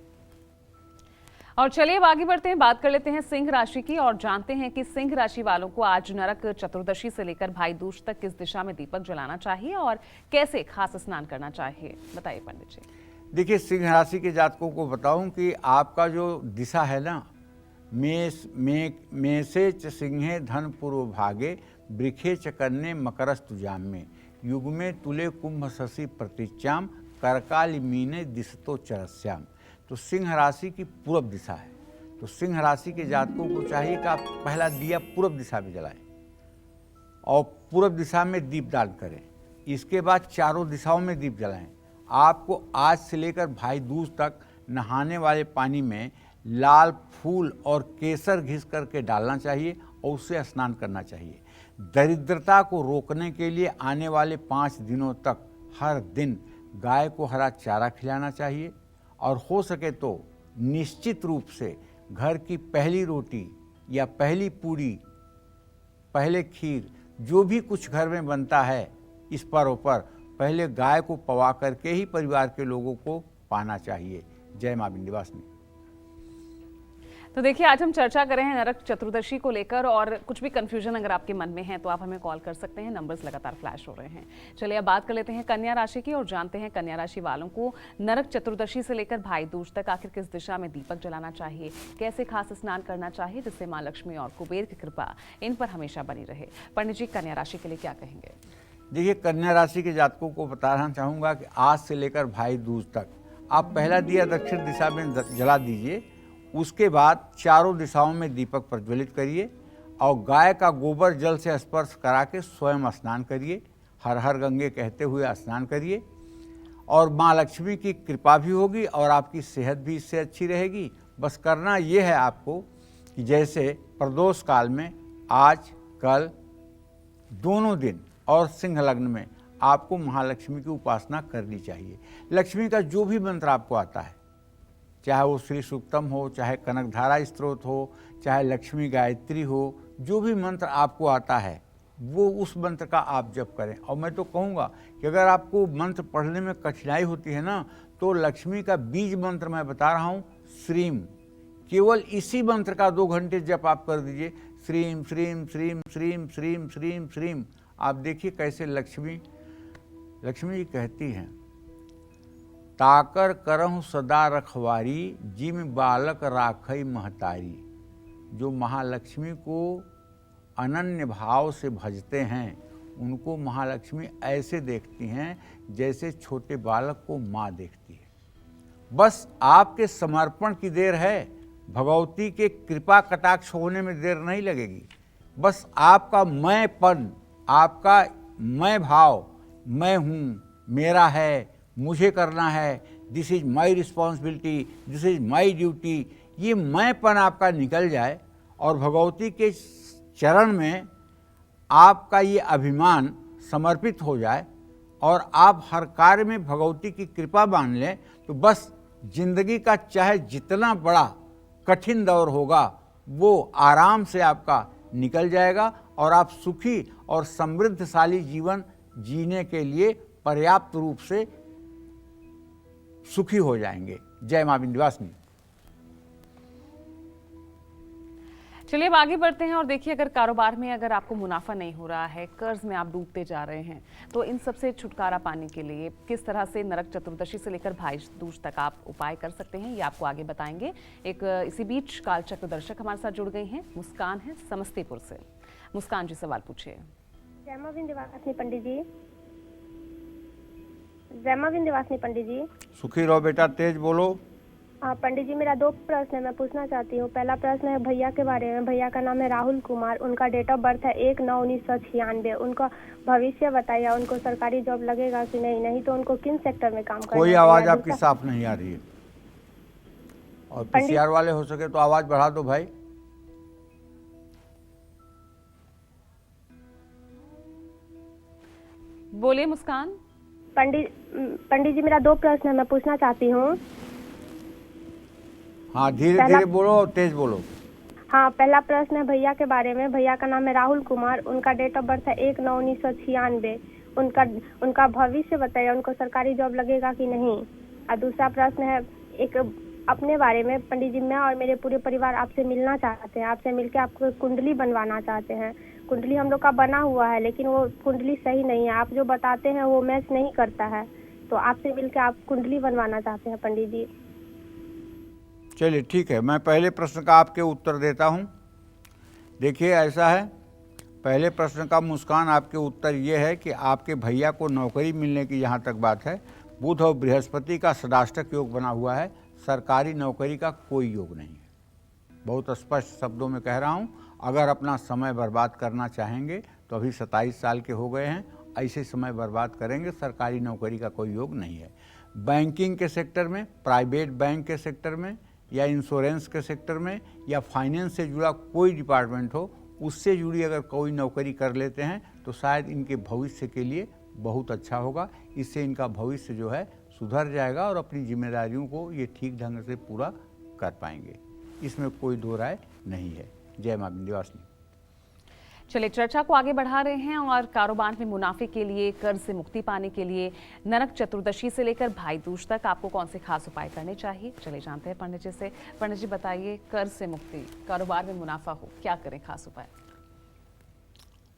और चलिए अब आगे बढ़ते हैं, बात कर लेते हैं सिंह राशि की और जानते हैं कि सिंह राशि वालों को आज नरक चतुर्दशी से लेकर भाई दूज तक किस दिशा में दीपक जलाना चाहिए और कैसे खास स्नान करना चाहिए, बताइए पंडित जी। देखिए, सिंह राशि के जातकों को बताऊं कि आपका जो दिशा है ना, मेषे च सिंहे धन पूर्व भागे वृखे च कन्ये मकरस्तु जाम में युग्मे तुले कुंभ शशि प्रतीच्याम करकाल मीने दिशतो चरस्याम। तो सिंह राशि की पूर्व दिशा है। तो सिंह राशि के जातकों को चाहिए कि आप पहला दिया पूर्व दिशा में जलाएं और पूर्व दिशा में दीपदान करें। इसके बाद चारों दिशाओं में दीप जलाएं। आपको आज से लेकर भाई दूज तक नहाने वाले पानी में लाल फूल और केसर घिस करके डालना चाहिए और उससे स्नान करना चाहिए। दरिद्रता को रोकने के लिए आने वाले 5 दिनों तक हर दिन गाय को हरा चारा खिलाना चाहिए और हो सके तो निश्चित रूप से घर की पहली रोटी या पहली पूरी, पहले खीर, जो भी कुछ घर में बनता है इस पर्व पर पहले गाय को पवा करके ही परिवार के लोगों को पाना चाहिए। जय मां विंध्यवासिनी। तो देखिए, आज हम चर्चा कर रहे हैं नरक चतुर्दशी को लेकर और कुछ भी कंफ्यूजन अगर आपके मन में है तो आप हमें कॉल कर सकते हैं, नंबर्स लगातार फ्लैश हो रहे हैं। चलिए अब बात कर लेते हैं कन्या राशि की और जानते हैं कन्या राशि वालों को नरक चतुर्दशी से लेकर भाई दूज तक आखिर किस दिशा में दीपक जलाना चाहिए, कैसे खास स्नान करना चाहिए जिससे मां लक्ष्मी और कुबेर की कृपा इन पर हमेशा बनी रहे। पंडित जी, कन्या राशि के लिए क्या कहेंगे? देखिए, कन्या राशि के जातकों को बताना चाहूँगा कि आज से लेकर भाई दूज तक आप पहला दिया दक्षिण दिशा में जला दीजिए। उसके बाद चारों दिशाओं में दीपक प्रज्वलित करिए और गाय का गोबर जल से स्पर्श करा के स्वयं स्नान करिए। हर हर गंगे कहते हुए स्नान करिए और माँ लक्ष्मी की कृपा भी होगी और आपकी सेहत भी इससे अच्छी रहेगी। बस करना ये है आपको कि जैसे प्रदोष काल में आज कल दोनों दिन और सिंह लग्न में आपको महालक्ष्मी की उपासना करनी चाहिए। लक्ष्मी का जो भी मंत्र आपको आता है, चाहे वो श्री सूक्तम हो, चाहे कनकधारा स्तोत्र हो, चाहे लक्ष्मी गायत्री हो, जो भी मंत्र आपको आता है वो उस मंत्र का आप जप करें। और मैं तो कहूँगा कि अगर आपको मंत्र पढ़ने में कठिनाई होती है ना, तो लक्ष्मी का बीज मंत्र मैं बता रहा हूँ, श्रीम, केवल इसी मंत्र का 2 घंटे जप आप कर दीजिए, श्रीम श्रीम श्रीम श्रीम श्रीम श्रीम श्रीम। आप देखिए कैसे लक्ष्मी जी कहती हैं, ताकर करहु सदा रखवारी, जिम बालक राखई महतारी। जो महालक्ष्मी को अनन्य भाव से भजते हैं उनको महालक्ष्मी ऐसे देखती हैं जैसे छोटे बालक को माँ देखती है। बस आपके समर्पण की देर है, भगवती के कृपा कटाक्ष होने में देर नहीं लगेगी। बस आपका मैंपन, आपका मैं भाव, मैं हूँ, मेरा है, मुझे करना है, this is my responsibility, this is my duty, ये मैंपन आपका निकल जाए और भगवती के चरण में आपका ये अभिमान समर्पित हो जाए और आप हर कार्य में भगवती की कृपा मान लें, तो बस जिंदगी का चाहे जितना बड़ा कठिन दौर होगा वो आराम से आपका निकल जाएगा और आप सुखी और समृद्धशाली जीवन जीने के लिए पर्याप्त रूप से सुखी हो जाएंगे। जय मां विंध्यवासिनी। चलिए अब आगे बढ़ते हैं और देखिए, अगर कारोबार में अगर आपको मुनाफा नहीं हो रहा है, कर्ज में आप डूबते जा रहे हैं, तो इन सब से छुटकारा पाने के लिए किस तरह से नरक चतुर्दशी से लेकर भाई दूज तक आप उपाय कर सकते हैं, ये आपको आगे बताएंगे। इसी बीच कालचक्र दर्शक हमारे साथ जुड़ गई हैं, मुस्कान है समस्तीपुर से। मुस्कान जी, सवाल पूछिए। जय मां विंध्यवासिनी पंडित जी। जय मां विंध्यवासिनी पंडित जी। सुखी रहो बेटा, तेज बोलो। पंडित जी, मेरा 2 प्रश्न है, मैं पूछना चाहती हूँ। पहला प्रश्न है भैया के बारे में। भैया का नाम है राहुल कुमार, उनका डेट ऑफ बर्थ है 1/9/1996। उनका भविष्य बताइए, उनको सरकारी जॉब लगेगा कि नहीं तो उनको किन सेक्टर में काम करना है। कोई आवाज आपकी साफ नहीं आ रही है, और पीसीआर वाले हो सके तो आवाज बढ़ा दो भाई। बोलिए मुस्कान। पंडित जी, मेरा 2 प्रश्न है, मैं पूछना चाहती हूँ। हाँ, धीरे धीरे बोलो और तेज बोलो। हाँ, पहला प्रश्न है भैया के बारे में। भैया का नाम है राहुल कुमार, उनका डेट ऑफ बर्थ है 1/9/1996। उनका भविष्य बताइए, उनको सरकारी जॉब लगेगा कि नहीं। और दूसरा प्रश्न है एक अपने बारे में। पंडित जी, मैं और मेरे पूरे परिवार आपसे मिलना चाहते हैं, आपसे मिलकर आपको कुंडली बनवाना चाहते हैं। कुंडली हम लोग का बना हुआ है, लेकिन वो कुंडली सही नहीं है, आप जो बताते हैं वो मैच नहीं करता है, तो आपसे मिलकर आप कुंडली बनवाना चाहते हैं पंडित जी। चलिए ठीक है, मैं पहले प्रश्न का आपके उत्तर देता हूँ। देखिए ऐसा है, पहले प्रश्न का मुस्कान आपके उत्तर ये है कि आपके भैया को नौकरी मिलने की जहाँ तक बात है, बुध और बृहस्पति का षडाष्टक योग बना हुआ है, सरकारी नौकरी का कोई योग नहीं है। बहुत स्पष्ट शब्दों में कह रहा हूँ, अगर अपना समय बर्बाद करना चाहेंगे तो अभी 27 साल के हो गए हैं, ऐसे समय बर्बाद करेंगे, सरकारी नौकरी का कोई योग नहीं है। बैंकिंग के सेक्टर में, प्राइवेट बैंक के सेक्टर में, या इंश्योरेंस के सेक्टर में, या फाइनेंस से जुड़ा कोई डिपार्टमेंट हो, उससे जुड़ी अगर कोई नौकरी कर लेते हैं तो शायद इनके भविष्य के लिए बहुत अच्छा होगा। इससे इनका भविष्य जो है सुधर जाएगा और अपनी जिम्मेदारियों को ये ठीक ढंग से पूरा कर पाएंगे, इसमें कोई दो राय नहीं है। जय मां विंध्यवासिनी। चलिए चर्चा को आगे बढ़ा रहे हैं और कारोबार में मुनाफे के लिए, कर्ज से मुक्ति पाने के लिए नरक चतुर्दशी से लेकर भाई दूज तक आपको कौन से खास उपाय करने चाहिए, चले जानते हैं पंडित जी से। पंडित जी बताइए, कर्ज से मुक्ति, कारोबार में मुनाफा हो, क्या करें खास उपाय?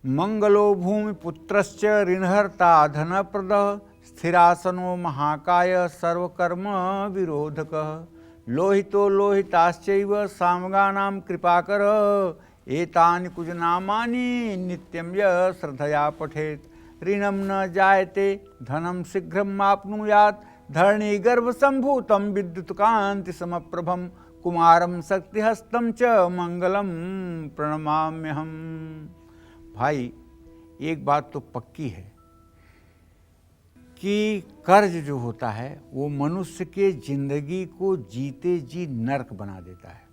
मंगलो भूमि पुत्रश्च ऋणहर्ता धनप्रद, स्थिरासनो महाकाय सर्वकर्म विरोधक, लोहितो लोहिताश्चैव सामगानां कृपाकर, एतानि कुछ नामानि नित्यं य श्रद्धया पठेत, ऋणं न जायते धनं शीघ्रम् आप्नुयात्, धरणी गर्भ संभूतं विद्युत कांति समप्रभम, कुमारं शक्तिहस्तं च मंगलम प्रणमाम्यहम्। भाई एक बात तो पक्की है कि कर्ज जो होता है वो मनुष्य के जिंदगी को जीते जी नरक बना देता है।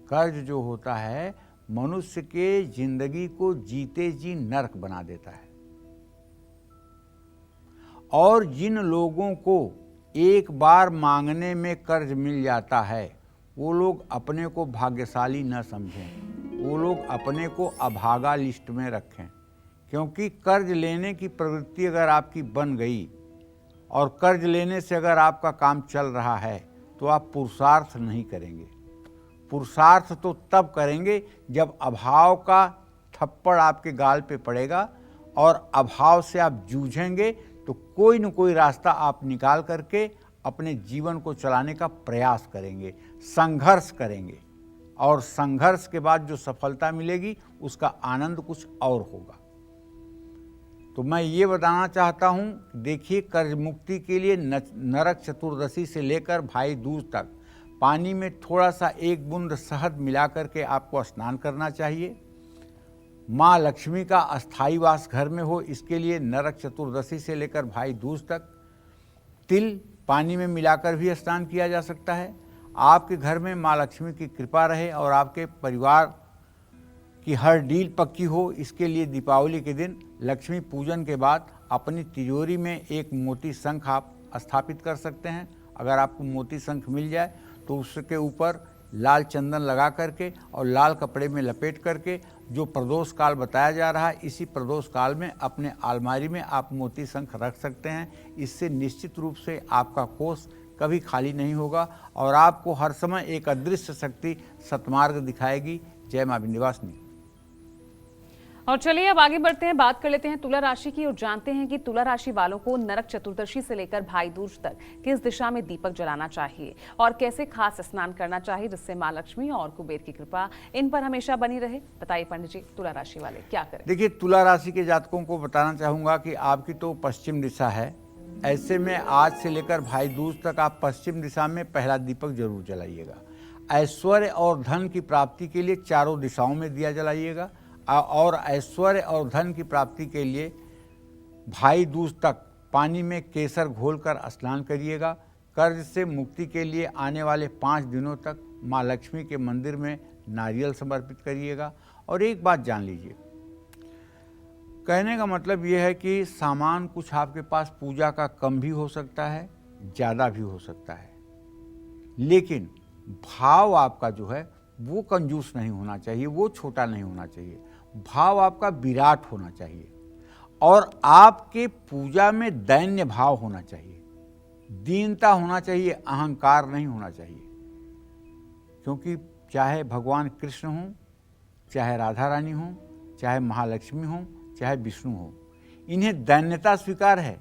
कर्ज जो होता है मनुष्य के जिंदगी को जीते जी नरक बना देता है। और जिन लोगों को एक बार मांगने में कर्ज मिल जाता है वो लोग अपने को भाग्यशाली न समझें, वो लोग अपने को अभागा लिस्ट में रखें, क्योंकि कर्ज लेने की प्रवृत्ति अगर आपकी बन गई और कर्ज लेने से अगर आपका काम चल रहा है तो आप पुरुषार्थ नहीं करेंगे। पुरुषार्थ तो तब करेंगे जब अभाव का थप्पड़ आपके गाल पे पड़ेगा और अभाव से आप जूझेंगे, तो कोई न कोई रास्ता आप निकाल करके अपने जीवन को चलाने का प्रयास करेंगे, संघर्ष करेंगे, और संघर्ष के बाद जो सफलता मिलेगी उसका आनंद कुछ और होगा। तो मैं ये बताना चाहता हूँ, देखिए, कर्ज मुक्ति के लिए नरक चतुर्दशी से लेकर भाई दूज तक पानी में थोड़ा सा एक बूंद शहद मिला करके आपको स्नान करना चाहिए। माँ लक्ष्मी का अस्थायी वास घर में हो, इसके लिए नरक चतुर्दशी से लेकर भाई दूज तक तिल पानी में मिलाकर भी स्नान किया जा सकता है। आपके घर में माँ लक्ष्मी की कृपा रहे और आपके परिवार की हर डील पक्की हो, इसके लिए दीपावली के दिन लक्ष्मी पूजन के बाद अपनी तिजोरी में एक मोती शंख आप स्थापित कर सकते हैं। अगर आपको मोती शंख मिल जाए तो उसके ऊपर लाल चंदन लगा करके और लाल कपड़े में लपेट करके जो प्रदोष काल बताया जा रहा है, इसी प्रदोष काल में अपने अलमारी में आप मोती शंख रख सकते हैं। इससे निश्चित रूप से आपका कोष कभी खाली नहीं होगा और आपको हर समय एक अदृश्य शक्ति सतमार्ग दिखाएगी। जय मां विंध्यवासिनी। और चलिए अब आगे बढ़ते हैं, बात कर लेते हैं तुला राशि की और जानते हैं कि तुला राशि वालों को नरक चतुर्दशी से लेकर भाई दूज तक किस दिशा में दीपक जलाना चाहिए और कैसे खास स्नान करना चाहिए जिससे मां लक्ष्मी और कुबेर की कृपा इन पर हमेशा बनी रहे। बताइए पंडित जी, तुला राशि वाले क्या करें? देखिए, तुला राशि के जातकों को बताना चाहूंगा कि आपकी तो पश्चिम दिशा है। ऐसे में आज से लेकर भाई दूज तक आप पश्चिम दिशा में पहला दीपक जरूर जलाइएगा। ऐश्वर्य और धन की प्राप्ति के लिए चारों दिशाओं में दिया जलाइएगा और ऐश्वर्य और धन की प्राप्ति के लिए भाई दूज तक पानी में केसर घोलकर स्नान करिएगा। कर्ज से मुक्ति के लिए आने वाले 5 दिनों तक माँ लक्ष्मी के मंदिर में नारियल समर्पित करिएगा। और एक बात जान लीजिए, कहने का मतलब यह है कि सामान कुछ आपके पास पूजा का कम भी हो सकता है, ज़्यादा भी हो सकता है, लेकिन भाव आपका जो है वो कंजूस नहीं होना चाहिए, वो छोटा नहीं होना चाहिए। भाव आपका विराट होना चाहिए और आपके पूजा में दैन्य भाव होना चाहिए, दीनता होना चाहिए, अहंकार नहीं होना चाहिए। क्योंकि चाहे भगवान कृष्ण हों, चाहे राधा रानी हों, चाहे महालक्ष्मी हों, चाहे विष्णु हो, इन्हें दैन्यता स्वीकार है,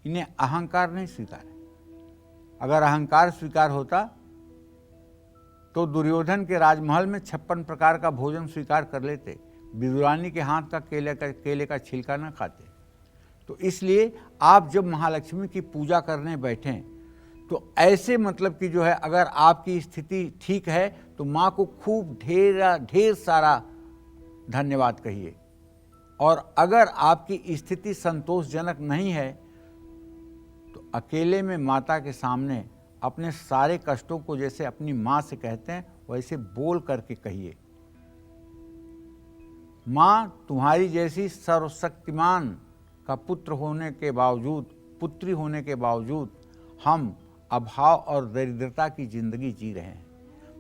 इन्हें अहंकार नहीं स्वीकार है। अगर अहंकार स्वीकार होता तो दुर्योधन के राजमहल में 56 प्रकार का भोजन स्वीकार कर लेते, विदुरानी के हाथ का केले का छिलका न खाते। तो इसलिए आप जब महालक्ष्मी की पूजा करने बैठें तो ऐसे मतलब कि जो है, अगर आपकी स्थिति ठीक है तो माँ को खूब ढेर सारा धन्यवाद कहिए, और अगर आपकी स्थिति संतोषजनक नहीं है तो अकेले में माता के सामने अपने सारे कष्टों को जैसे अपनी माँ से कहते हैं वैसे बोल करके कहिए, माँ तुम्हारी जैसी सर्वशक्तिमान का पुत्र होने के बावजूद, पुत्री होने के बावजूद हम अभाव और दरिद्रता की जिंदगी जी रहे हैं।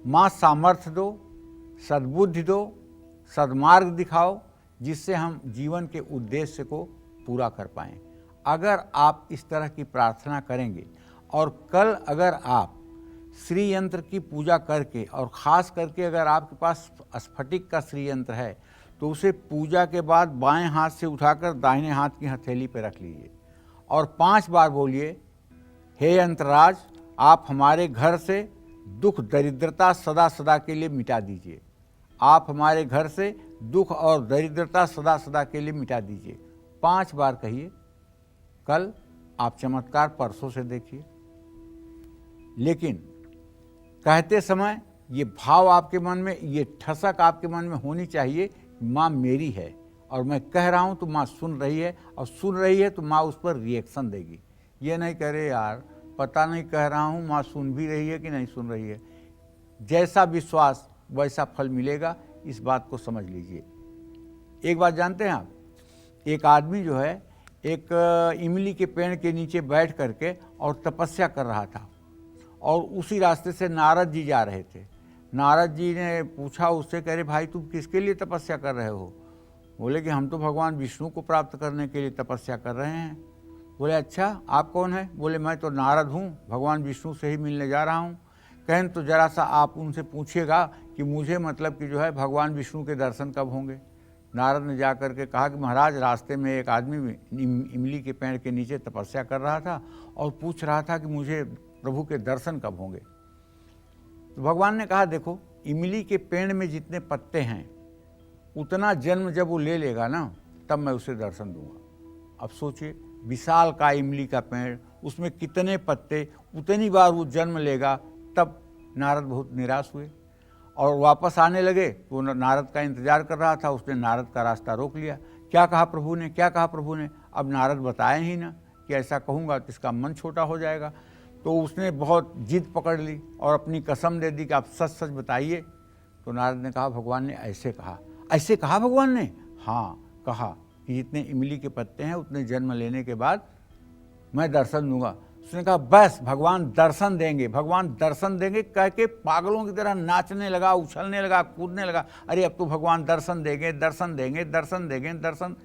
माँ सामर्थ्य दो, सद्बुद्धि दो, सद्मार्ग दिखाओ, जिससे हम जीवन के उद्देश्य को पूरा कर पाएं। अगर आप इस तरह की प्रार्थना करेंगे और कल अगर आप श्री यंत्र की पूजा करके, और ख़ास करके अगर आपके पास स्फटिक का श्री यंत्र है तो उसे पूजा के बाद बाएं हाथ से उठाकर दाहिने हाथ की हथेली पर रख लीजिए और 5 बार बोलिए, हे यंत्रराज, आप हमारे घर से दुख दरिद्रता सदा सदा के लिए मिटा दीजिए। आप हमारे घर से दुख और दरिद्रता सदा सदा के लिए मिटा दीजिए। 5 बार कहिए। कल आप चमत्कार परसों से देखिए। लेकिन कहते समय ये भाव आपके मन में, ये ठसक आपके मन में होनी चाहिए, माँ मेरी है और मैं कह रहा हूँ तो माँ सुन रही है, और सुन रही है तो माँ उस पर रिएक्शन देगी। ये नहीं करे यार पता नहीं कह रहा हूँ माँ सुन भी रही है कि नहीं सुन रही है। जैसा विश्वास वैसा फल मिलेगा, इस बात को समझ लीजिए। एक बात जानते हैं आप, एक आदमी जो है एक इमली के पेड़ के नीचे बैठ करके और तपस्या कर रहा था, और उसी रास्ते से नारद जी जा रहे थे। नारद जी ने पूछा उससे, कह रहे भाई तुम किसके लिए तपस्या कर रहे हो? बोले कि हम तो भगवान विष्णु को प्राप्त करने के लिए तपस्या कर रहे हैं। बोले अच्छा, आप कौन है? बोले मैं तो नारद हूँ, भगवान विष्णु से ही मिलने जा रहा हूँ। कहें तो जरा सा आप उनसे पूछिएगा कि मुझे मतलब कि जो है भगवान विष्णु के दर्शन कब होंगे। नारद ने जा कर के कहा कि महाराज, रास्ते में एक आदमी इमली के पेड़ के नीचे तपस्या कर रहा था और पूछ रहा था कि मुझे प्रभु के दर्शन कब होंगे। तो भगवान ने कहा, देखो इमली के पेड़ में जितने पत्ते हैं उतना जन्म जब वो ले लेगा ना, तब मैं उसे दर्शन दूंगा। अब सोचिए, विशाल का इमली का पेड़, उसमें कितने पत्ते, उतनी बार वो जन्म लेगा। तब नारद बहुत निराश हुए और वापस आने लगे। तो नारद का इंतजार कर रहा था, उसने नारद का रास्ता रोक लिया। क्या कहा प्रभु ने, क्या कहा प्रभु ने? अब नारद बताए ही ना कि ऐसा कहूँगा तो इसका मन छोटा हो जाएगा। तो उसने बहुत जिद पकड़ ली और अपनी कसम दे दी कि आप सच सच बताइए। तो नारद ने कहा, भगवान ने ऐसे कहा। ऐसे कहा भगवान ने? हाँ, कहा कि जितने इमली के पत्ते हैं उतने जन्म लेने के बाद मैं दर्शन दूंगा। उसने कहा, बस भगवान दर्शन देंगे, भगवान दर्शन देंगे कह के पागलों की तरह नाचने लगा, उछलने लगा, कूदने लगा। अरे अब तो भगवान दर्शन देंगे, दर्शन देंगे, दर्शन देंगे, दर्शन।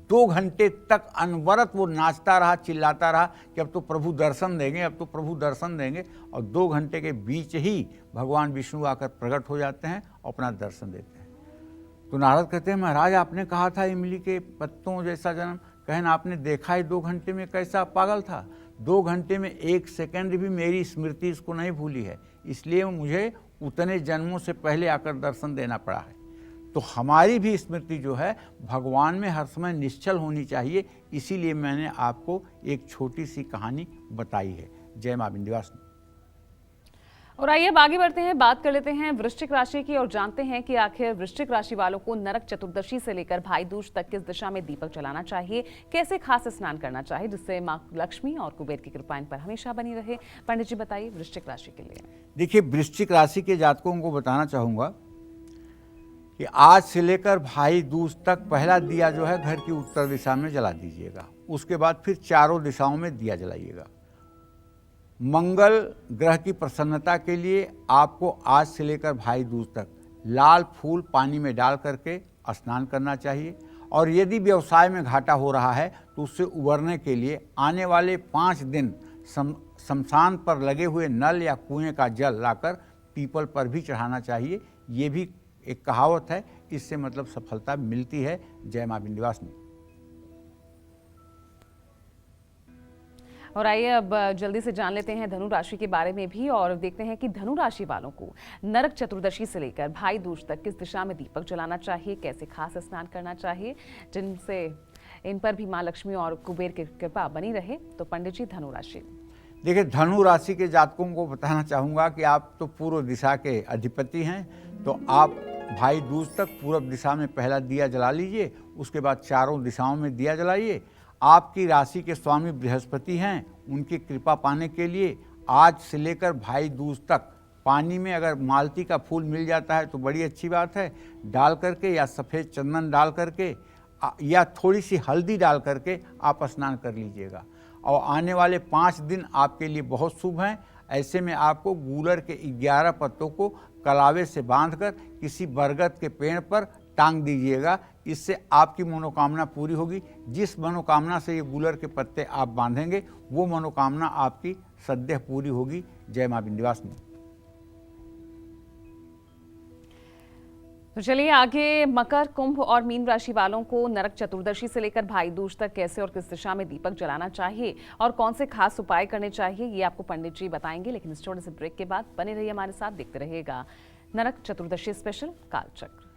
2 घंटे तक अनवरत वो नाचता रहा, चिल्लाता रहा कि अब तो प्रभु दर्शन देंगे, अब तो प्रभु दर्शन देंगे। और 2 घंटे के बीच ही भगवान विष्णु आकर प्रकट हो जाते हैं और अपना दर्शन देते हैं। तो नारद कहते हैं, महाराज आपने कहा था इमली के पत्तों जैसा जन्म, कहन आपने देखा ही 2 घंटे में, कैसा पागल था। 2 घंटे में 1 सेकंड भी मेरी स्मृति इसको नहीं भूली है, इसलिए मुझे उतने जन्मों से पहले आकर दर्शन देना पड़ा है। तो हमारी भी स्मृति जो है भगवान में हर समय निश्चल होनी चाहिए, इसीलिए मैंने आपको एक छोटी सी कहानी बताई है। जय मां विंध्यवासिनी। और आइए अब आगे बढ़ते हैं, बात कर लेते हैं वृश्चिक राशि की और जानते हैं कि आखिर वृश्चिक राशि वालों को नरक चतुर्दशी से लेकर भाई दूज तक किस दिशा में दीपक जलाना चाहिए, कैसे खास स्नान करना चाहिए जिससे मां लक्ष्मी और कुबेर की कृपा इन पर हमेशा बनी रहे। पंडित जी बताइए वृश्चिक राशि के लिए। देखिए, वृश्चिक राशि के जातकों को बताना चाहूँगा कि आज से लेकर भाई दूज तक पहला दिया जो है घर की उत्तर दिशा में जला दीजिएगा, उसके बाद फिर चारों दिशाओं में दिया जलाइएगा। मंगल ग्रह की प्रसन्नता के लिए आपको आज से लेकर भाई दूज तक लाल फूल पानी में डाल करके स्नान करना चाहिए। और यदि व्यवसाय में घाटा हो रहा है तो उससे उबरने के लिए आने वाले 5 दिन शमशान पर लगे हुए नल या कुएं का जल लाकर पीपल पर भी चढ़ाना चाहिए। ये भी एक कहावत है, इससे मतलब सफलता मिलती है। जय मां विंध्यवासिनी। और आइए अब जल्दी से जान लेते हैं धनु राशि के बारे में भी और देखते हैं कि धनु राशि वालों को नरक चतुर्दशी से लेकर भाई दूज तक किस दिशा में दीपक जलाना चाहिए, कैसे खास स्नान करना चाहिए जिनसे इन पर भी मां लक्ष्मी और कुबेर की कृपा बनी रहे। तो पंडित जी धनु राशि। देखिए, धनु राशि के जातकों को बताना चाहूँगा कि आप तो पूर्व दिशा के अधिपति हैं, तो आप भाई दूज तक पूर्व दिशा में पहला दिया जला लीजिए, उसके बाद चारों दिशाओं में दिया जलाइए। आपकी राशि के स्वामी बृहस्पति हैं, उनकी कृपा पाने के लिए आज से लेकर भाई दूज तक पानी में अगर मालती का फूल मिल जाता है तो बड़ी अच्छी बात है, डाल करके या सफ़ेद चंदन डाल करके या थोड़ी सी हल्दी डाल करके आप स्नान कर लीजिएगा। और आने वाले 5 दिन आपके लिए बहुत शुभ हैं। ऐसे में आपको गूलर के 11 पत्तों को कलावे से बांधकर किसी बरगद के पेड़ पर टांग दीजिएगा, इससे आपकी मनोकामना पूरी होगी। जिस मनोकामना से ये गूलर के पत्ते आप बांधेंगे वो मनोकामना आपकी सद्य पूरी होगी। जय मां विंध्यवासिनी। तो चलिए आगे मकर, कुंभ और मीन राशि वालों को नरक चतुर्दशी से लेकर भाई दूज तक कैसे और किस दिशा में दीपक जलाना चाहिए और कौन से खास उपाय करने चाहिए, ये आपको पंडित जी बताएंगे। लेकिन इस छोटे से ब्रेक के बाद बने रहिए हमारे साथ, देखते रहिएगा नरक चतुर्दशी स्पेशल कालचक्र।